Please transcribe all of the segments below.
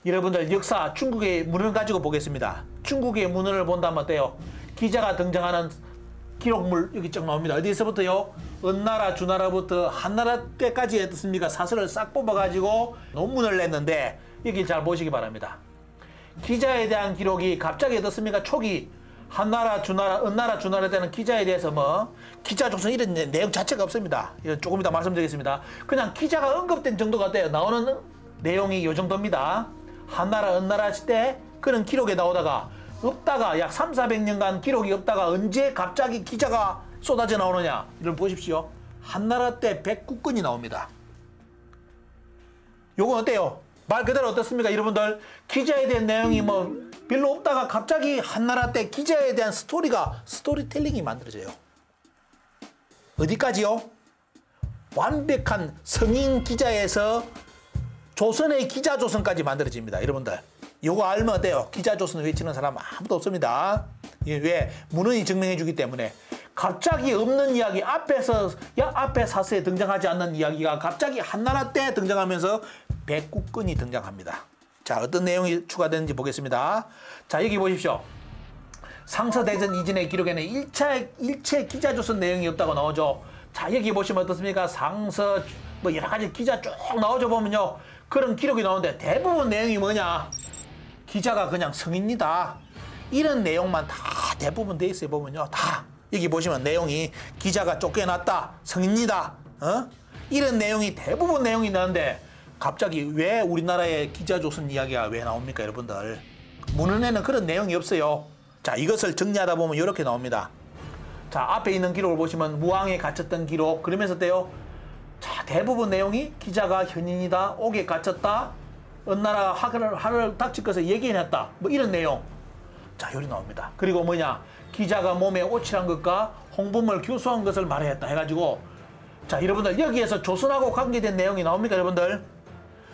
여러분들 역사 중국의 문헌을 가지고 보겠습니다. 중국의 문헌을 본다면 어때요? 기자가 등장하는 기록물 여기 쭉 나옵니다. 어디서부터요? 은나라, 주나라부터 한나라 때까지 어떻습니까? 사설을 싹 뽑아가지고 논문을 냈는데 여기 잘 보시기 바랍니다. 기자에 대한 기록이 갑자기 어떻습니까? 초기 한나라, 주나라, 은나라, 주나라 때는 기자에 대해서 뭐 기자조선 이런 내용 자체가 없습니다. 이건 조금 이따 말씀드리겠습니다. 그냥 기자가 언급된 정도가 돼요. 나오는 내용이 이 정도입니다. 한나라, 은나라 때 그런 기록에 나오다가 없다가 약 300~400년간 기록이 없다가 언제 갑자기 기자가 쏟아져 나오느냐. 이걸 보십시오. 한나라 때 109건이 나옵니다. 요건 어때요? 말 그대로 어떻습니까? 여러분들 기자에 대한 내용이 뭐 별로 없다가 갑자기 한나라 때 기자에 대한 스토리텔링이 만들어져요. 어디까지요? 완벽한 성인 기자에서 조선의 기자조선까지 만들어집니다. 여러분들 요거 알면 어때요? 기자조선을 외치는 사람 아무도 없습니다. 이게 왜? 문헌이 증명해 주기 때문에. 갑자기 없는 이야기 앞에 사서에 등장하지 않는 이야기가 갑자기 한나라 때 등장하면서 109건이 등장합니다. 자, 어떤 내용이 추가되는지 보겠습니다. 자, 여기 보십시오. 상서대전 이전의 기록에는 일체 기자조선 내용이 없다고 나오죠. 자, 여기 보시면 어떻습니까? 상서 뭐 여러 가지 기자 쭉 나오죠. 보면요. 그런 기록이 나오는데 대부분 내용이 뭐냐? 기자가 그냥 성인이다. 이런 내용만 다 대부분 돼 있어요. 보면요. 다 여기 보시면 내용이 기자가 쫓겨났다. 성인이다. 이런 내용이 대부분 내용이 나는데 갑자기 왜 우리나라의 기자조선 이야기가 왜 나옵니까? 여러분들 문헌에는 그런 내용이 없어요. 자, 이것을 정리하다 보면 이렇게 나옵니다. 자, 앞에 있는 기록을 보시면 무왕에 갇혔던 기록 그러면서 때요. 자, 대부분 내용이 기자가 현인이다. 옥에 갇혔다. 은나라 하를 닥칠 것을 예견했다. 뭐 이런 내용. 자, 여기 나옵니다. 그리고 뭐냐? 기자가 몸에 오칠한 것과 홍범을 교수한 것을 말했다 해가지고 자, 여러분들 여기에서 조선하고 관계된 내용이 나옵니까? 여러분들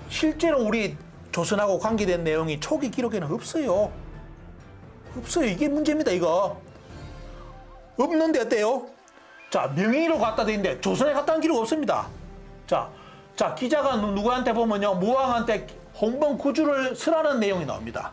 실제로 우리 조선하고 관계된 내용이 초기 기록에는 없어요. 없어요. 이게 문제입니다. 이거 없는데 어때요? 자, 명의로 갖다 돼 있는데 조선에 갖다는 기록 없습니다. 자, 기자가 누구한테 보면요, 무왕한테 홍범 구주를 설하는 내용이 나옵니다.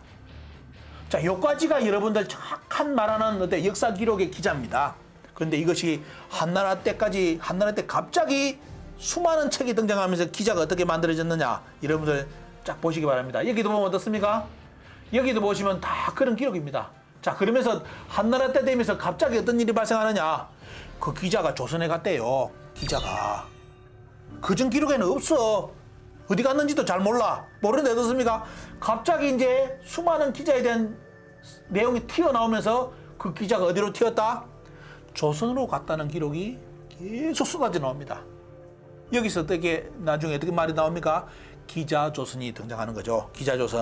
자, 요까지가 여러분들 정확한 말하는 어때 역사 기록의 기자입니다. 그런데 이것이 한나라 때 갑자기 수많은 책이 등장하면서 기자가 어떻게 만들어졌느냐, 여러분들 쫙 보시기 바랍니다. 여기도 보면 어떻습니까? 여기도 보시면 다 그런 기록입니다. 자, 그러면서 한나라 때 되면서 갑자기 어떤 일이 발생하느냐, 그 기자가 조선에 갔대요. 기자가 그전 기록에는 없어. 어디 갔는지도 잘 몰라. 모르는데 어떻습니까? 갑자기 이제 수많은 기자에 대한 내용이 튀어나오면서 그 기자가 어디로 튀었다? 조선으로 갔다는 기록이 계속 쏟아져 나옵니다. 여기서 나중에 어떻게 말이 나옵니까? 기자조선이 등장하는 거죠. 기자조선.